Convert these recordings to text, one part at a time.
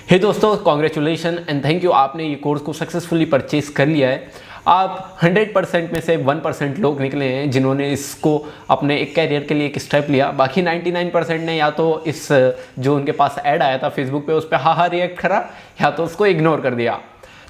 हे दोस्तों, congratulation and thank you. आपने ये कोर्स को सक्सेसफुली परचेज कर लिया है। आप 100% में से 1% लोग निकले हैं जिन्होंने इसको अपने एक कैरियर के लिए एक स्टेप लिया। बाकी 99% ने या तो इस जो उनके पास ऐड आया था फेसबुक पे उस पर हा रिएक्ट करा या तो उसको इग्नोर कर दिया।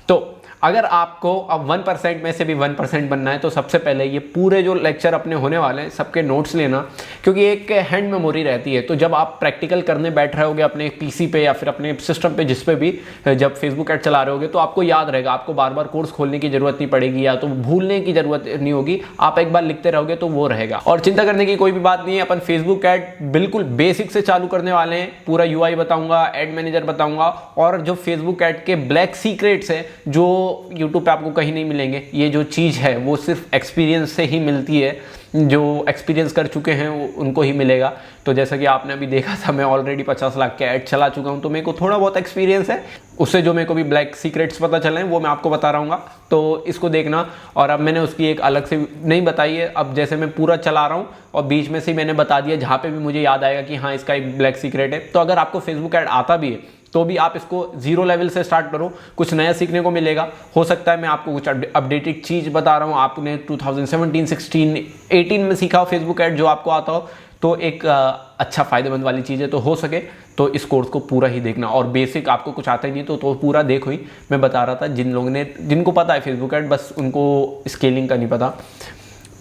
तो अगर आपको अब 1% में से भी 1% बनना है तो सबसे पहले ये पूरे जो लेक्चर अपने होने वाले हैं सबके नोट्स लेना, क्योंकि एक हैंड मेमोरी रहती है। तो जब आप प्रैक्टिकल करने बैठ रहे होगे अपने पीसी पे या फिर अपने सिस्टम पे जिस पे भी, जब फेसबुक ऐड चला रहे होगे तो आपको याद रहेगा। आपको बार बार कोर्स खोलने की जरूरत नहीं पड़ेगी या तो भूलने की जरूरत नहीं होगी। आप एक बार लिखते रहोगे तो वो रहेगा। और चिंता करने की कोई भी बात नहीं है। अपन फेसबुक ऐड बिल्कुल बेसिक से चालू करने वाले हैं। पूरा यूआई बताऊंगा, एड मैनेजर बताऊंगा, और जो फेसबुक ऐड के ब्लैक सीक्रेट्स है जो यूट्यूब पे आपको कहीं नहीं मिलेंगे। ये जो चीज़ है वो सिर्फ एक्सपीरियंस से ही मिलती है। जो एक्सपीरियंस कर चुके हैं उनको ही मिलेगा। तो जैसा कि आपने अभी देखा था, मैं ऑलरेडी 50 लाख के ऐड चला चुका हूं, तो मेरे को थोड़ा बहुत एक्सपीरियंस है। उससे जो मेरे को भी ब्लैक सीक्रेट्स पता चले हैं वो मैं आपको बता रहा हूँ, तो इसको देखना। और अब मैंने उसकी एक अलग से नहीं बताई है। अब जैसे मैं पूरा चला रहा हूँ और बीच में से मैंने बता दिया, जहाँ पे भी मुझे याद आएगा कि हाँ इसका एक ब्लैक सीक्रेट है। तो अगर आपको फेसबुक ऐड आता भी है तो भी आप इसको 0 लेवल से स्टार्ट करो, कुछ नया सीखने को मिलेगा। हो सकता है मैं आपको कुछ अपडेटेड चीज़ बता रहा हूँ। आपने 2017, 16, 18 में सीखा हो फेसबुक ऐड, जो आपको आता हो, तो एक अच्छा फायदेमंद वाली चीज़ है। तो हो सके तो इस कोर्स को पूरा ही देखना। और बेसिक आपको कुछ आता ही नहीं तो पूरा देखो ही। मैं बता रहा था जिनको पता है फेसबुक ऐड, बस उनको स्केलिंग का नहीं पता।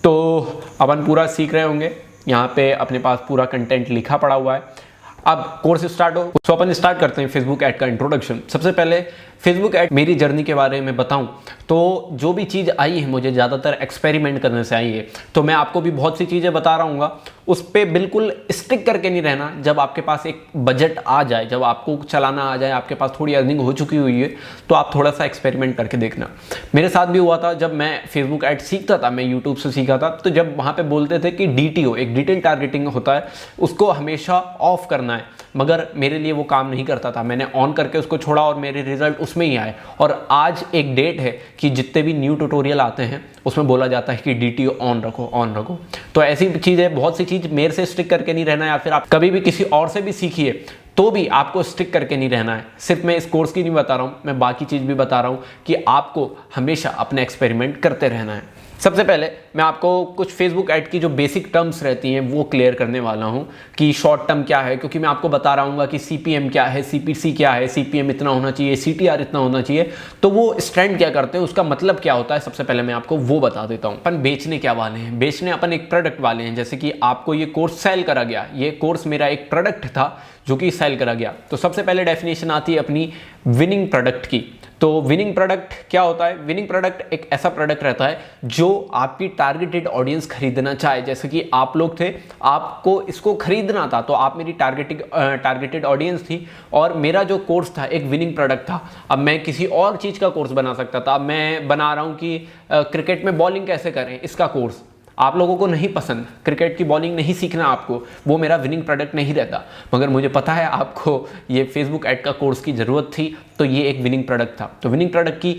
तो अपन पूरा सीख रहे होंगे। यहाँ पे अपने पास पूरा कंटेंट लिखा पड़ा हुआ है। अब कोर्स स्टार्ट हो तो अपन स्टार्ट करते हैं फेसबुक ऐड का इंट्रोडक्शन। सबसे पहले फेसबुक ऐड मेरी जर्नी के बारे में बताऊं तो जो भी चीज़ आई है मुझे ज़्यादातर एक्सपेरिमेंट करने से आई है। तो मैं आपको भी बहुत सी चीज़ें बता रहा हूँ, उस पर बिल्कुल स्टिक करके नहीं रहना। जब आपके पास एक बजट आ जाए, जब आपको चलाना आ जाए, आपके पास थोड़ी अर्निंग हो चुकी हुई है, तो आप थोड़ा सा एक्सपेरिमेंट करके देखना। मेरे साथ भी हुआ था जब मैं फेसबुक ऐड सीखता था, मैं यूट्यूब से सीखा था। तो जब वहाँ पे बोलते थे कि DTO एक डिटेल टारगेटिंग होता है, उसको हमेशा ऑफ करना है, मगर मेरे लिए वो काम नहीं करता था। मैंने ऑन करके उसको छोड़ा और मेरे रिजल्ट उसमें ही आए। और आज एक डेट है कि जितने भी न्यू ट्यूटोरियल आते हैं उसमें बोला जाता है कि DTO ऑन रखो, ऑन रखो। तो ऐसी चीज़ें, बहुत सी चीज़ मेरे से स्टिक करके नहीं रहना, या फिर आप कभी भी किसी और से भी सीखिए तो भी आपको स्टिक करके नहीं रहना है। सिर्फ मैं इस कोर्स की नहीं बता रहा हूँ, मैं बाकी चीज़ भी बता रहा हूँ कि आपको हमेशा अपने एक्सपेरिमेंट करते रहना है। सबसे पहले मैं आपको कुछ फेसबुक ऐड की जो बेसिक टर्म्स रहती हैं वो क्लियर करने वाला हूं कि शॉर्ट टर्म क्या है, क्योंकि मैं आपको बता रहा हूँ कि CPM क्या है, CPC क्या है, CPM इतना होना चाहिए, CTR इतना होना चाहिए। तो वो स्टैंड क्या करते हैं, उसका मतलब क्या होता है, सबसे पहले मैं आपको वो बता देता हूँ। अपन बेचने क्या वाले हैं, बेचने अपन एक प्रोडक्ट वाले हैं। जैसे कि आपको ये कोर्स सेल करा गया, ये कोर्स मेरा एक प्रोडक्ट था जो कि सेल करा गया। तो सबसे पहले डेफिनेशन आती है अपनी विनिंग प्रोडक्ट की। तो विनिंग प्रोडक्ट क्या होता है? विनिंग प्रोडक्ट एक ऐसा प्रोडक्ट रहता है जो आपकी टारगेटेड ऑडियंस खरीदना चाहे। जैसे कि आप लोग थे, आपको इसको खरीदना था, तो आप मेरी टारगेटेड ऑडियंस थी और मेरा जो कोर्स था एक विनिंग प्रोडक्ट था। अब मैं किसी और चीज़ का कोर्स बना सकता था। मैं बना रहा हूँ कि क्रिकेट में बॉलिंग कैसे करें, इसका कोर्स आप लोगों को नहीं पसंद, क्रिकेट की बॉलिंग नहीं सीखना आपको, वो मेरा विनिंग प्रोडक्ट नहीं रहता। मगर मुझे पता है आपको ये फेसबुक ऐड का कोर्स की ज़रूरत थी, तो ये एक विनिंग प्रोडक्ट था। तो विनिंग प्रोडक्ट की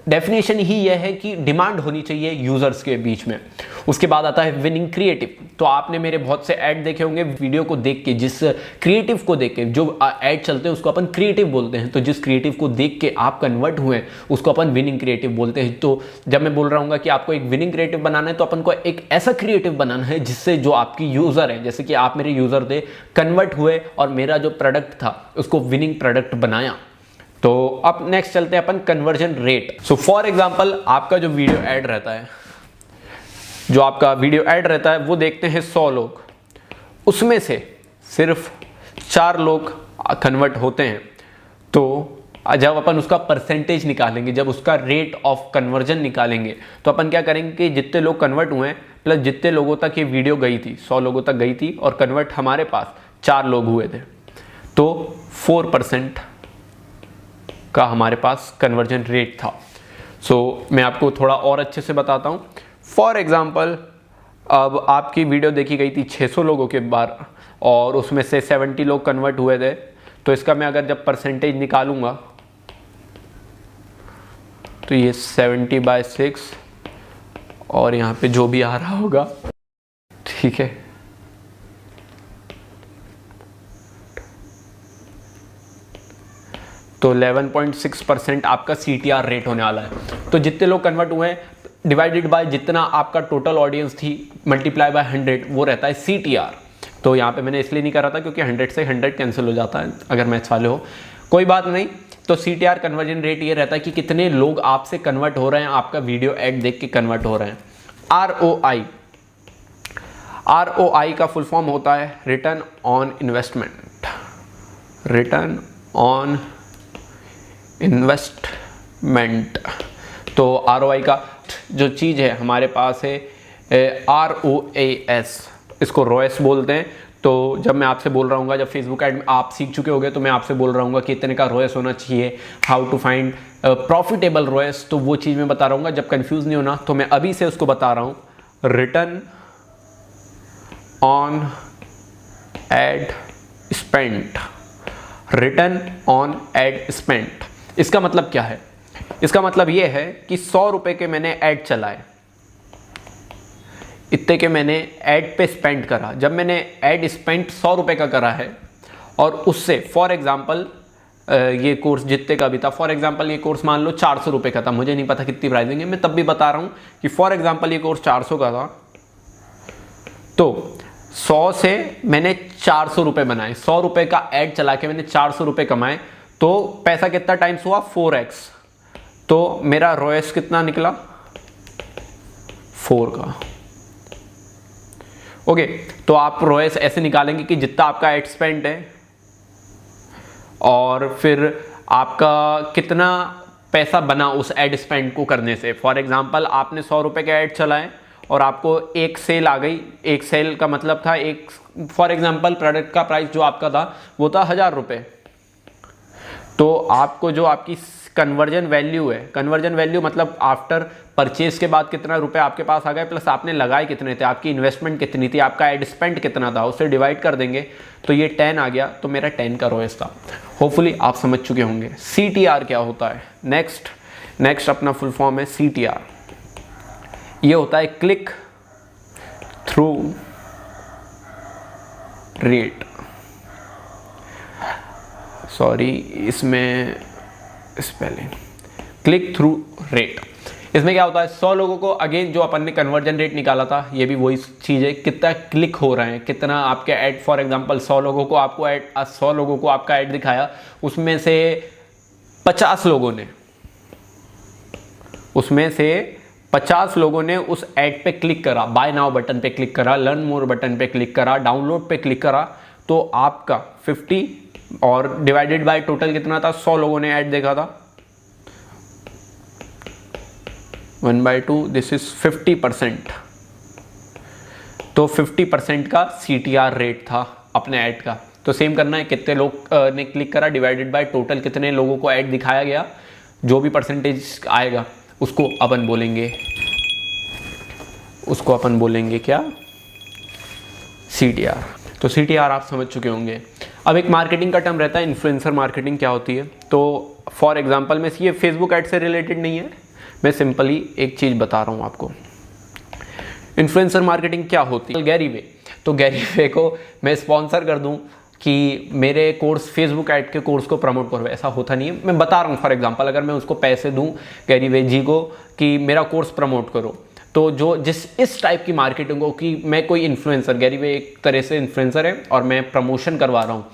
डेफिनेशन ही यह है कि डिमांड होनी चाहिए यूज़र्स के बीच में। उसके बाद आता है विनिंग क्रिएटिव। तो आपने मेरे बहुत से ऐड देखे होंगे, वीडियो को देख के, जिस क्रिएटिव को देख के, जो ऐड चलते हैं उसको अपन क्रिएटिव बोलते हैं। तो जिस क्रिएटिव को देख के आप कन्वर्ट हुए उसको अपन विनिंग क्रिएटिव बोलते हैं। तो जब मैं बोल रहा हूँ कि आपको एक विनिंग क्रिएटिव बनाना है तो अपन को एक ऐसा क्रिएटिव बनाना है जिससे जो आपकी यूज़र है, जैसे कि आप मेरे यूज़र थे, कन्वर्ट हुए और मेरा जो प्रोडक्ट था उसको विनिंग प्रोडक्ट बनाया। तो अब नेक्स्ट चलते हैं अपन conversion rate. So for example आपका जो वीडियो ऐड रहता है, वो देखते हैं 100 लोग, उसमें से सिर्फ 4 लोग कन्वर्ट होते हैं। तो जब अपन उसका परसेंटेज निकालेंगे, जब उसका रेट ऑफ कन्वर्जन निकालेंगे, तो अपन क्या करेंगे कि जितने लोग कन्वर्ट हुए हैं प्लस जितने लोगों तक ये वीडियो गई थी, 100 लोगों तक गई थी और कन्वर्ट हमारे पास 4 लोग हुए थे, तो 4% का हमारे पास कन्वर्जन रेट था। सो मैं आपको थोड़ा और अच्छे से बताता हूँ। फॉर एग्जांपल अब आपकी वीडियो देखी गई थी 600 लोगों के बार और उसमें से 70 लोग कन्वर्ट हुए थे। तो इसका मैं अगर जब परसेंटेज निकालूंगा तो ये 70/6 और यहाँ पे जो भी आ रहा होगा, ठीक है, तो 11.6% आपका CTR रेट होने वाला है। तो जितने लोग कन्वर्ट हुए हैं डिवाइडेड बाय जितना आपका टोटल ऑडियंस थी मल्टीप्लाई बाय 100, वो रहता है CTR। तो यहाँ पे मैंने इसलिए नहीं करा था क्योंकि 100 से 100 कैंसिल हो जाता है अगर मैथ्स वाले हो, कोई बात नहीं। तो CTR कन्वर्जन रेट ये रहता है कि कितने लोग आपसे कन्वर्ट हो रहे हैं, आपका वीडियो ऐड देख के कन्वर्ट हो रहे हैं। ROI का फुल फॉर्म होता है return on investment. Return on investment. तो ROI का जो चीज़ है हमारे पास है ROAS, इसको ROAS बोलते हैं। तो जब मैं आपसे बोल रहा हूँ, जब फेसबुक ऐड आप सीख चुके होंगे तो मैं आपसे बोल रहा हूँ कि इतने का ROAS होना चाहिए, how to find profitable ROAS, तो वो चीज़ मैं बता रहा हूँ। जब कंफ्यूज नहीं होना तो मैं अभी से उसको बता रहा हूँ, return on ad spent. Return on ad spent इसका मतलब क्या है? इसका मतलब ये है कि 100 रुपये के मैंने ऐड चलाए, इतने के मैंने ऐड पे स्पेंड करा। जब मैंने ऐड स्पेंड 100 रुपये का करा है और उससे फॉर एग्जांपल ये कोर्स जितने का भी था, फॉर एग्जांपल ये कोर्स मान लो 400 रुपये का था, मुझे नहीं पता कितनी प्राइसिंग है, मैं तब भी बता रहा हूँ कि फॉर एग्जांपल ये कोर्स 400 का था। तो 100 से मैंने 400 रुपये बनाए, 100 रुपये का ऐड चला के मैंने 400 रुपये कमाए, तो पैसा कितना टाइम्स हुआ? 4x। तो मेरा ROAS कितना निकला? 4 का। ओके, तो आप ROAS ऐसे निकालेंगे कि जितना आपका एड स्पेंड है और फिर आपका कितना पैसा बना उस एड स्पेंड को करने से। फॉर एग्जांपल आपने 100 रुपये के ऐड चलाए और आपको एक सेल आ गई। एक सेल का मतलब था एक, फॉर एग्जांपल प्रोडक्ट का प्राइस जो आपका था वो था 1000 रुपये। तो आपको जो आपकी कन्वर्जन वैल्यू है, कन्वर्जन वैल्यू मतलब आफ्टर परचेज के बाद कितना रुपए आपके पास आ गए प्लस आपने लगाए कितने थे, आपकी इन्वेस्टमेंट कितनी थी, आपका एड स्पेंड कितना था, उससे डिवाइड कर देंगे तो ये 10 आ गया। तो मेरा 10 का ROAS था। होपफुली आप समझ चुके होंगे। CTR क्या होता है? नेक्स्ट अपना फुल फॉर्म है CTR। ये होता है क्लिक थ्रू रेट। सॉरी, इसमें स्पेलिंग क्लिक थ्रू रेट। इसमें क्या होता है? 100 लोगों को, अगेन जो अपन ने कन्वर्जन रेट निकाला था, ये भी वही चीज़ है, कितना क्लिक हो रहे हैं, कितना आपके ऐड। फॉर एग्जांपल 100 लोगों को आपको ऐड, 100 लोगों को आपका ऐड दिखाया, उसमें से 50 लोगों ने उस ऐड पे क्लिक करा, बाय नाउ बटन पे क्लिक करा, लर्न मोर बटन पे क्लिक करा, डाउनलोड पे क्लिक करा, तो आपका 50 और डिवाइडेड बाय टोटल कितना था? 100 लोगों ने ऐड देखा था, 1/2, दिस इज 50%। तो 50% का CTR रेट था अपने ऐड का। तो सेम करना है, कितने लोग ने क्लिक करा डिवाइडेड बाय टोटल कितने लोगों को ऐड दिखाया गया, जो भी परसेंटेज आएगा उसको अपन बोलेंगे क्या? CTR। तो CTR आप समझ चुके होंगे। अब एक मार्केटिंग का टर्म रहता है इन्फ्लुएंसर मार्केटिंग। क्या होती है? तो फॉर एग्जांपल में ये फेसबुक ऐड से रिलेटेड नहीं है, मैं सिंपली एक चीज़ बता रहा हूँ आपको। इन्फ्लुएंसर मार्केटिंग क्या होती है? गैरी वे। तो गैरी वे को मैं स्पॉन्सर कर दूँ कि मेरे कोर्स, फेसबुक ऐड के कोर्स को प्रमोट करो, ऐसा होता नहीं है। मैं बता रहा हूँ फॉर एग्जांपल, अगर मैं उसको पैसे दूँ गैरी वे जी को कि मेरा कोर्स प्रमोट करो, तो जो इस टाइप की मार्केटिंग हो कि मैं कोई इन्फ्लुएंसर, गैरी वे एक तरह से इन्फ्लुएंसर है और मैं प्रमोशन करवा रहा हूँ,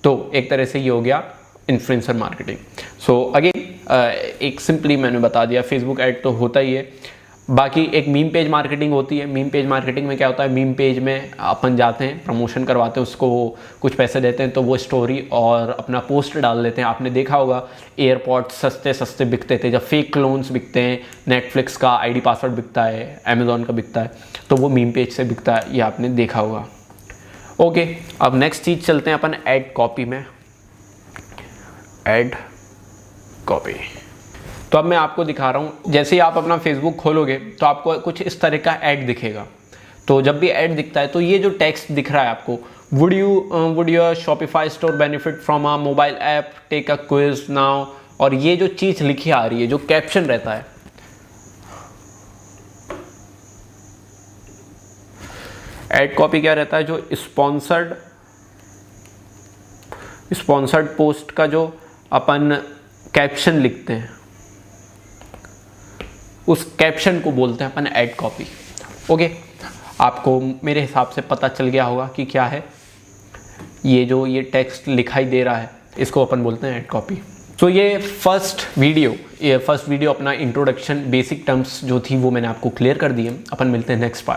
तो एक तरह से ये हो गया इन्फ्लुएंसर मार्केटिंग। सो अगेन एक सिंपली मैंने बता दिया, फेसबुक ऐड तो होता ही है। बाकी एक मीम पेज मार्केटिंग होती है। मीम पेज मार्केटिंग में क्या होता है? मीम पेज में अपन जाते हैं, प्रमोशन करवाते हैं, उसको कुछ पैसे देते हैं, तो वो स्टोरी और अपना पोस्ट डाल देते हैं। आपने देखा होगा एयरपॉड्स सस्ते बिकते थे, जब फेक लोन्स बिकते हैं, नेटफ्लिक्स का ID पासवर्ड बिकता है, अमेजोन का बिकता है, तो वो मीम पेज से बिकता है, ये आपने देखा होगा। ओके, अब नेक्स्ट चीज़ चलते हैं अपन ऐड कॉपी में। ऐड कॉपी, तो अब मैं आपको दिखा रहा हूँ। जैसे ही आप अपना फेसबुक खोलोगे तो आपको कुछ इस तरह का ऐड दिखेगा। तो जब भी ऐड दिखता है तो ये जो टेक्स्ट दिख रहा है आपको, would your Shopify store benefit from a mobile app, take a quiz now, और ये जो चीज़ लिखी आ रही है, जो कैप्शन रहता है, ऐड कॉपी क्या रहता है? जो स्पॉन्सर्ड पोस्ट का जो अपन कैप्शन लिखते हैं, उस कैप्शन को बोलते हैं अपन ऐड कॉपी। ओके, आपको मेरे हिसाब से पता चल गया होगा कि क्या है ये टेक्स्ट लिखाई दे रहा है, इसको अपन बोलते हैं ऐड कॉपी। तो ये फर्स्ट वीडियो अपना इंट्रोडक्शन बेसिक टर्म्स जो थी वो मैंने आपको क्लियर कर दी है। अपन मिलते हैं नेक्स्ट पार्ट।